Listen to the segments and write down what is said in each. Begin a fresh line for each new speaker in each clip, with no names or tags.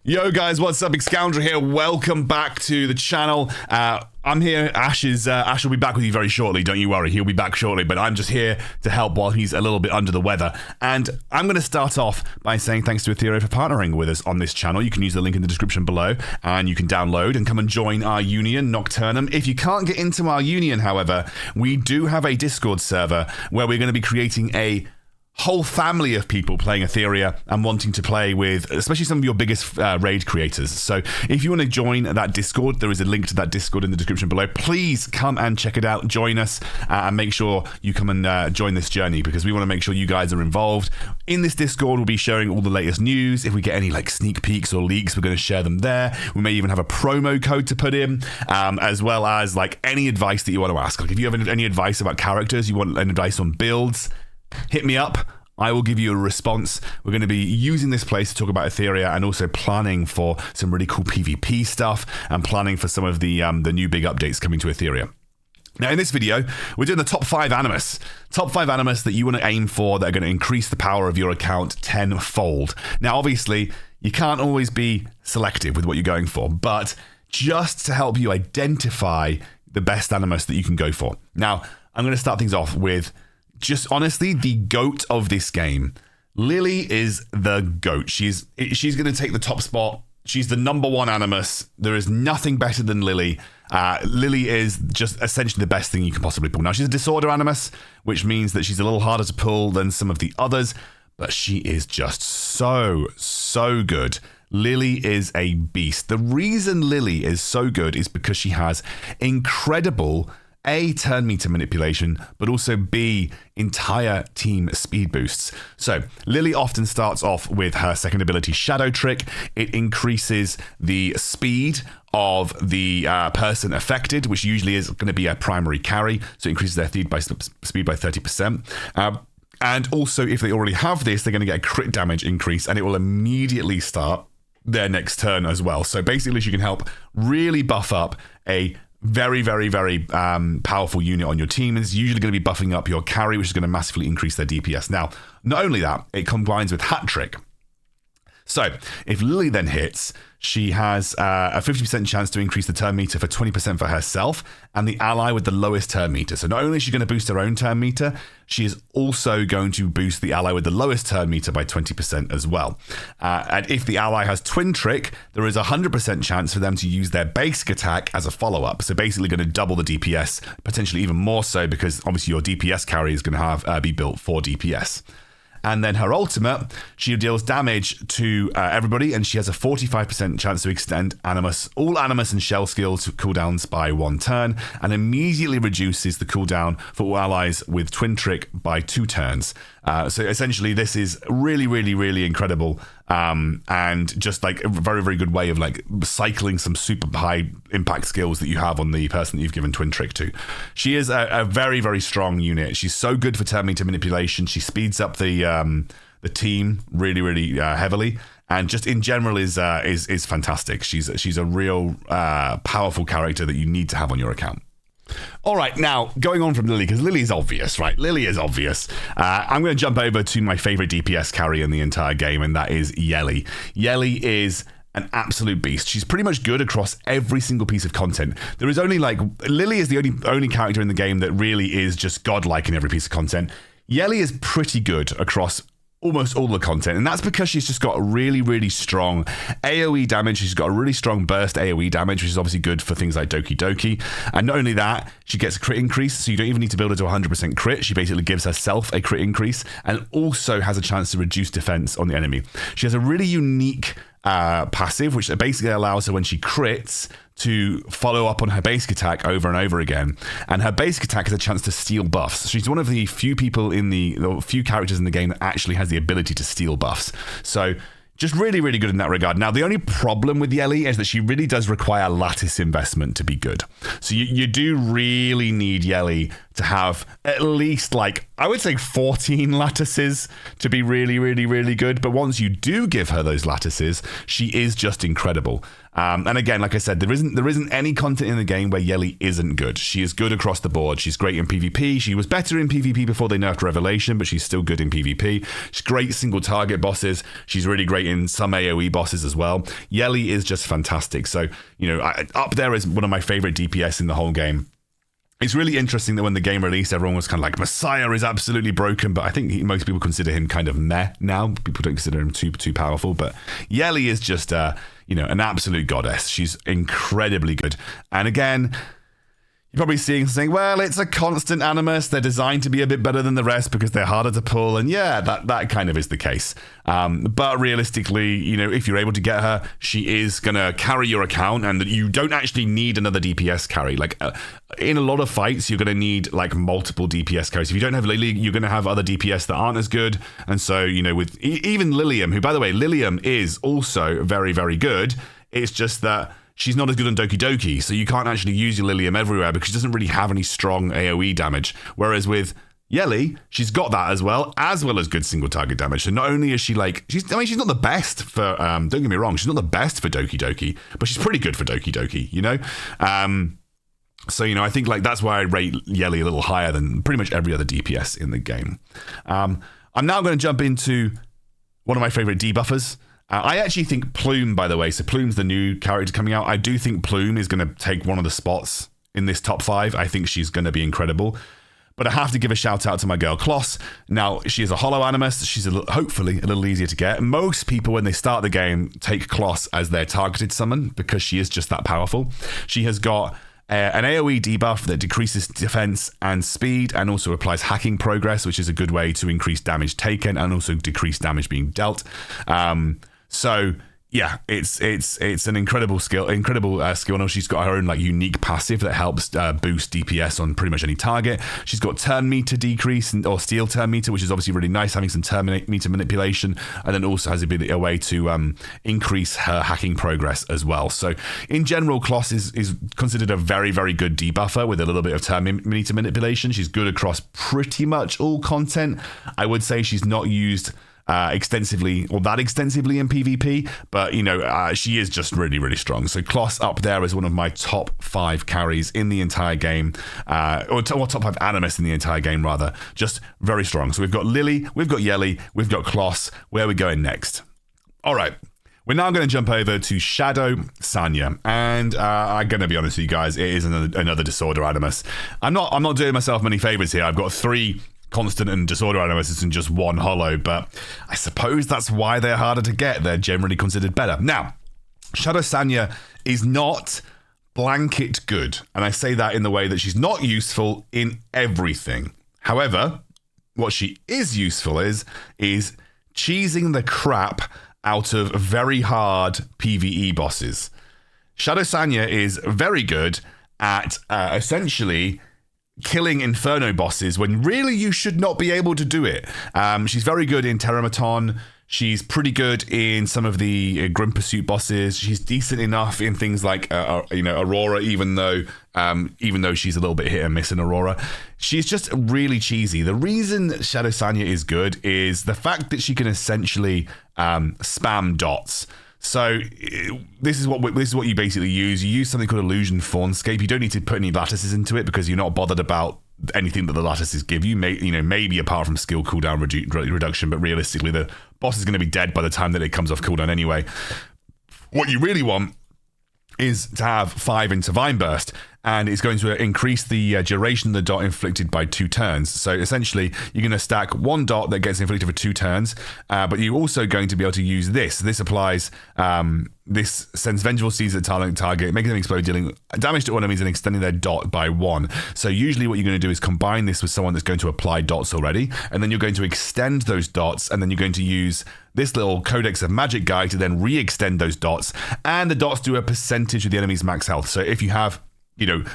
Yo guys, what's up? Big Scoundrel here. Welcome back to the channel. I'm here. Ash will be back with you very shortly. Don't you worry. He'll be back shortly, but I'm just here to help while he's a little bit under the weather. And I'm going to start off by saying thanks to Etheria for partnering with us on this channel. You can use the link in the description below and you can download and come and join our union, Nocturnum. If you can't get into our union, however, we do have a Discord server where we're going to be creating a whole family of people playing Etheria and wanting to play with especially some of your biggest raid creators. So if you want to join that Discord, there is a link to that Discord in the description below. Please come and check it out, join us, and make sure you come and join this journey, because we want to make sure you guys are involved. In this Discord, we'll be sharing all the latest news. If we get any like sneak peeks or leaks, we're going to share them there. We may even have a promo code to put in, as well as like any advice that you want to ask. Like if you have any advice about characters, you want any advice on builds, hit me up. I will give you a response. We're going to be using this place to talk about Etheria and also planning for some really cool PvP stuff and planning for some of the new big updates coming to Etheria. Now, in this video, we're doing the top 5 Animus. Top 5 Animus that you want to aim for that are going to increase the power of your account tenfold. Now, obviously, you can't always be selective with what you're going for, but just to help you identify the best Animus that you can go for. Now, I'm going to start things off with just honestly the GOAT of this game. Lily is the GOAT. She's going to take the top spot. She's the #1 Animus. There is nothing better than Lily. Lily is just essentially the best thing you can possibly pull. Now, she's a Disorder Animus, which means that she's a little harder to pull than some of the others, but she is just so good. Lily is a beast. The reason Lily is so good is because she has incredible A, turn meter manipulation, but also B, entire team speed boosts. So Lily often starts off with her second ability, Shadow Trick. It increases the speed of the person affected, which usually is going to be a primary carry. So it increases their speed by 30%. And also, if they already have this, they're going to get a crit damage increase, and it will immediately start their next turn as well. So basically, she can help really buff up a very powerful unit on your team. It's usually going to be buffing up your carry, which is going to massively increase their DPS. Now, not only that, it combines with Hat Trick. So, if Lily then hits, she has a 50% chance to increase the turn meter for 20% for herself and the ally with the lowest turn meter. So not only is she going to boost her own turn meter, she is also going to boost the ally with the lowest turn meter by 20% as well. And if the ally has Twin Trick, there is a 100% chance for them to use their basic attack as a follow-up. So basically going to double the DPS, potentially even more so, because obviously your DPS carry is going to have be built for DPS. And then her ultimate, she deals damage to everybody, and she has a 45% chance to extend all Animus and Shell skills cooldowns by 1 turn, and immediately reduces the cooldown for all allies with Twin Trick by 2 turns. So essentially, this is really incredible, and just like a very good way of like cycling some super high impact skills that you have on the person that you've given Twin Trick to. She is a very strong unit. She's so good for turn meter manipulation. She speeds up the team really heavily, and just in general is fantastic. She's a real powerful character that you need to have on your account. All right, now going on from Lily, because Lily is obvious, right? Lily is obvious. I'm going to jump over to my favorite DPS carry in the entire game, and that is Yelli. Yelli is an absolute beast. She's pretty much good across every single piece of content. There is only like Lily is the only character in the game that really is just godlike in every piece of content. Yelli is pretty good across almost all the content, and that's because she's just got a really strong AoE damage. She's got a really strong burst AoE damage, which is obviously good for things like Doki Doki. And not only that, she gets a crit increase, so you don't even need to build her to 100% crit. She basically gives herself a crit increase, and also has a chance to reduce defense on the enemy. She has a really unique passive, which basically allows her, when she crits, to follow up on her basic attack over and over again. And her basic attack has a chance to steal buffs. So she's one of the few people the few characters in the game that actually has the ability to steal buffs. So just really good in that regard. Now, the only problem with Yelli is that she really does require lattice investment to be good. So you do really need Yelli to have at least, like, I would say 14 lattices to be really good. But once you do give her those lattices, she is just incredible. And again, like I said, there isn't any content in the game where Yelli isn't good. She is good across the board. She's great in PvP. She was better in PvP before they nerfed Revelation, but she's still good in PvP. She's great single target bosses. She's really great in some AoE bosses as well. Yelli is just fantastic. So, up there is one of my favorite DPS in the whole game. It's really interesting that when the game released, everyone was kind of like, Messiah is absolutely broken, but I think most people consider him kind of meh now. People don't consider him too powerful, but Yelli is just, an absolute goddess. She's incredibly good. And again, you're probably saying, well, it's a constant Animus. They're designed to be a bit better than the rest because they're harder to pull. And yeah, that kind of is the case. But realistically, if you're able to get her, she is going to carry your account, and that you don't actually need another DPS carry. Like in a lot of fights, you're going to need like multiple DPS carries. If you don't have Lily, you're going to have other DPS that aren't as good. And so, with even Lilium, who, by the way, Lilium is also very, very good. It's just that she's not as good on Doki Doki, so you can't actually use your Lilium everywhere because she doesn't really have any strong AoE damage. Whereas with Yelli, she's got that as well as good single target damage. So not only is she she's not the best for, don't get me wrong, she's not the best for Doki Doki, but she's pretty good for Doki Doki, So, I think that's why I rate Yelli a little higher than pretty much every other DPS in the game. I'm now going to jump into one of my favorite debuffers. I actually think Plume, by the way, so Plume's the new character coming out. I do think Plume is going to take one of the spots in this top 5. I think she's going to be incredible. But I have to give a shout out to my girl Kloss. Now, she is a Hollow Animus. She's hopefully a little easier to get. Most people, when they start the game, take Kloss as their targeted summon because she is just that powerful. She has got an AoE debuff that decreases defense and speed and also applies hacking progress, which is a good way to increase damage taken and also decrease damage being dealt. So yeah, it's an incredible skill. And she's got her own unique passive that helps boost DPS on pretty much any target. She's got turn meter decrease or steal turn meter, which is obviously really nice, having some turn meter manipulation, and then also has a way to increase her hacking progress as well. So in general, Kloss is considered a very, very good debuffer with a little bit of turn meter manipulation. She's good across pretty much all content. I would say she's not used extensively in PvP, but she is just really, really strong. So Kloss up there is one of my top 5 carries in the entire game, or top 5 Animus in the entire game rather. Just very strong. So we've got Lily, we've got Yelli, we've got Kloss. Where are we going next? All right. We're now going to jump over to Shadow Sanya, and I'm going to be honest with you guys, it is another Disorder Animus. I'm not doing myself many favors here. I've got 3 constant and disorder animuses and just 1 hollow, but I suppose that's why they're harder to get. They're generally considered better. Now, Shadow Sanya is not blanket good, and I say that in the way that she's not useful in everything. However, what she is useful is cheesing the crap out of very hard PvE bosses. Shadow Sanya is very good at essentially killing Inferno bosses when really you should not be able to do it. She's very good in Terramaton. She's pretty good in some of the Grim Pursuit bosses. She's decent enough in things like Aurora, even though she's a little bit hit and miss in Aurora. She's just really cheesy. The reason Shadow Sanya is good is the fact that she can essentially spam dots. So this is what you basically use. You use something called Illusion Fawnscape. You don't need to put any lattices into it because you're not bothered about anything that the lattices give you. Maybe apart from skill cooldown reduction, but realistically, the boss is going to be dead by the time that it comes off cooldown anyway. What you really want is to have 5 into Vine Burst, and it's going to increase the duration of the dot inflicted by 2 turns. So essentially, you're going to stack 1 dot that gets inflicted for 2 turns, but you're also going to be able to use this. This applies, this sends Vengeful Seeds at the target, making them explode, dealing damage to enemies and extending their dot by 1. So usually what you're going to do is combine this with someone that's going to apply dots already, and then you're going to extend those dots, and then you're going to use this little Codex of Magic guy to then re-extend those dots, and the dots do a percentage of the enemy's max health. So if you have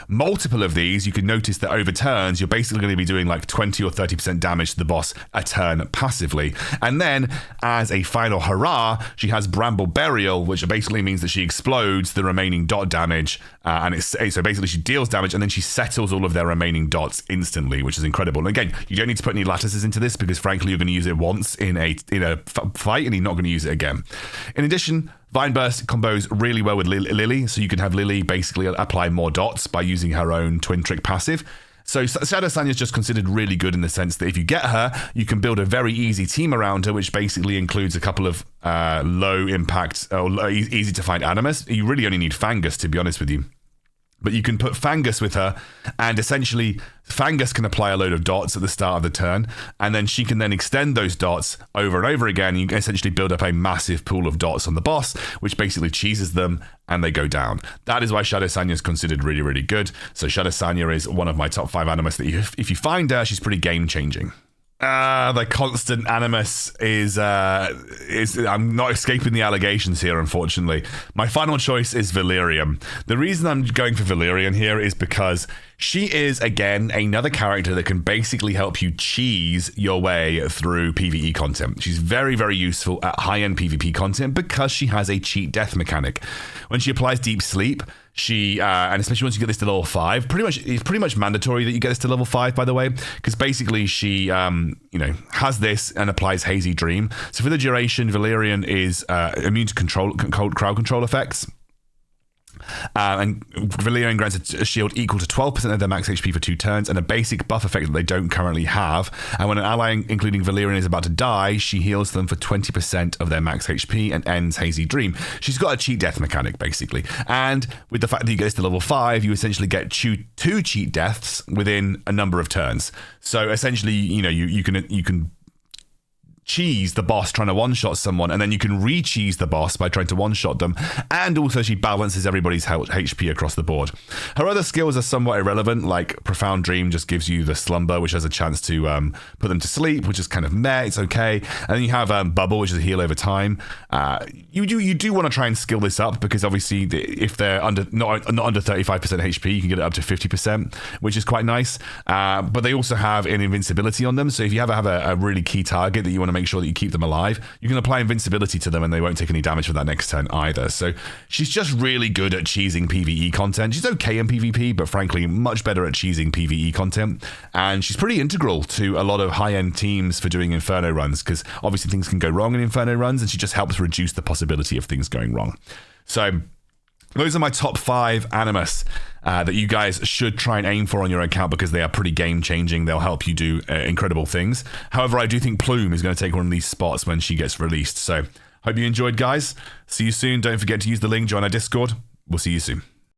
multiple of these, you can notice that over turns, you're basically going to be doing 20 or 30% damage to the boss a turn passively. And then, as a final hurrah, she has Bramble Burial, which basically means that she explodes the remaining dot damage. So basically she deals damage and then she settles all of their remaining dots instantly, which is incredible. And again, you don't need to put any lattices into this because frankly, you're going to use it once in a fight and you're not going to use it again. In addition, Vine Burst combos really well with Lily, so you can have Lily basically apply more dots by using her own twin trick passive. So Shadow Sanya is just considered really good in the sense that if you get her, you can build a very easy team around her, which basically includes a couple of low impact or easy to find Animus. You really only need Fangus, to be honest with you. But you can put Fangus with her, and essentially Fangus can apply a load of dots at the start of the turn, and then she can then extend those dots over and over again. You can essentially build up a massive pool of dots on the boss, which basically cheeses them, and they go down. That is why Shadow Sanya is considered really, really good. So Shadow Sanya is one of my top 5 Animus that if you find her, she's pretty game-changing. The constant Animus is I'm not escaping the allegations here, unfortunately. My final choice is Valyrian. The reason I'm going for Valyrian here is because she is, again, another character that can basically help you cheese your way through PvE content. She's very, very useful at high-end PvP content because she has a cheat death mechanic. When she applies Deep Sleep, she and especially once you get this to level 5, it's pretty much mandatory that you get this to level 5, by the way, because basically she has this and applies Hazy Dream. So for the duration, Valyrian is immune to crowd control effects. And Valyrian grants a shield equal to 12% of their max HP for 2 turns and a basic buff effect that they don't currently have. And when an ally, including Valyrian, is about to die, she heals them for 20% of their max HP and ends Hazy Dream. She's got a cheat death mechanic, basically. And with the fact that you get this to level 5, you essentially get 2 cheat deaths within a number of turns. So essentially, you can cheese the boss trying to one-shot someone, and then you can re-cheese the boss by trying to one-shot them, and also she balances everybody's HP across the board. Her other skills are somewhat irrelevant, like Profound Dream just gives you the slumber, which has a chance to put them to sleep, which is kind of meh, it's okay. And then you have Bubble, which is a heal over time. You do want to try and skill this up, because obviously if they're not under 35% HP, you can get it up to 50%, which is quite nice. But they also have an invincibility on them, so if you ever have a really key target that you want to make sure that you keep them alive, you can apply invincibility to them and they won't take any damage for that next turn either. So she's just really good at cheesing PvE content. She's okay in PvP, but frankly much better at cheesing PvE content, and she's pretty integral to a lot of high-end teams for doing Inferno runs, because obviously things can go wrong in Inferno runs, and she just helps reduce the possibility of things going wrong. So those are my top 5 Animus that you guys should try and aim for on your account, because they are pretty game-changing. They'll help you do incredible things. However, I do think Plume is going to take one of these spots when she gets released. So, hope you enjoyed, guys. See you soon. Don't forget to use the link, join our Discord. We'll see you soon.